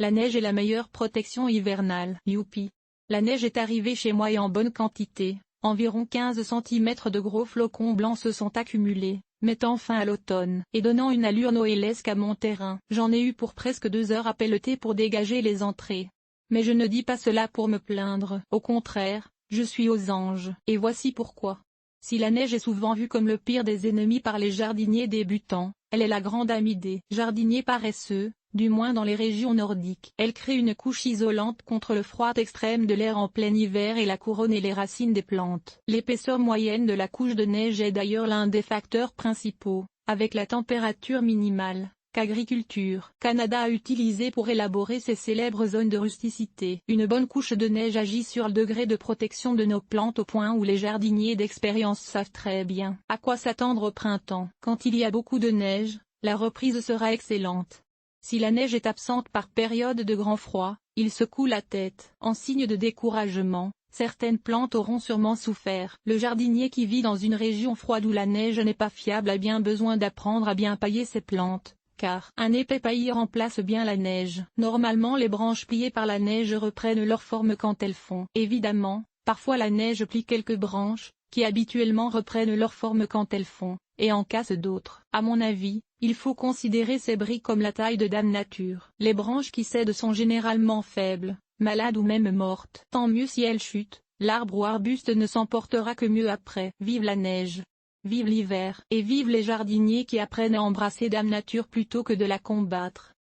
La neige est la meilleure protection hivernale. Youpi! La neige est arrivée chez moi et en bonne quantité. Environ 15 cm de gros flocons blancs se sont accumulés, mettant fin à l'automne et donnant une allure noëlesque à mon terrain. J'en ai eu pour presque 2 heures à pelleter pour dégager les entrées. Mais je ne dis pas cela pour me plaindre. Au contraire, je suis aux anges. Et voici pourquoi. Si la neige est souvent vue comme le pire des ennemis par les jardiniers débutants, elle est la grande amie des jardiniers paresseux, du moins dans les régions nordiques. Elle crée une couche isolante contre le froid extrême de l'air en plein hiver et la couronne et les racines des plantes. L'épaisseur moyenne de la couche de neige est d'ailleurs l'un des facteurs principaux, avec la température minimale, qu'Agriculture Canada a utilisé pour élaborer ces célèbres zones de rusticité. Une bonne couche de neige agit sur le degré de protection de nos plantes au point où les jardiniers d'expérience savent très bien à quoi s'attendre au printemps. Quand il y a beaucoup de neige, la reprise sera excellente. Si la neige est absente par période de grand froid, il secoue la tête. En signe de découragement, certaines plantes auront sûrement souffert. Le jardinier qui vit dans une région froide où la neige n'est pas fiable a bien besoin d'apprendre à bien pailler ses plantes, car un épais paillis remplace bien la neige. Normalement les branches pliées par la neige reprennent leur forme quand elles font. Évidemment, parfois la neige plie quelques branches, qui habituellement reprennent leur forme quand elles font, et en casse d'autres. À mon avis, il faut considérer ces bris comme la taille de Dame Nature. Les branches qui cèdent sont généralement faibles, malades ou même mortes. Tant mieux si elles chutent, l'arbre ou arbuste ne s'en portera que mieux après. Vive la neige! Vive l'hiver! Et vive les jardiniers qui apprennent à embrasser Dame Nature plutôt que de la combattre.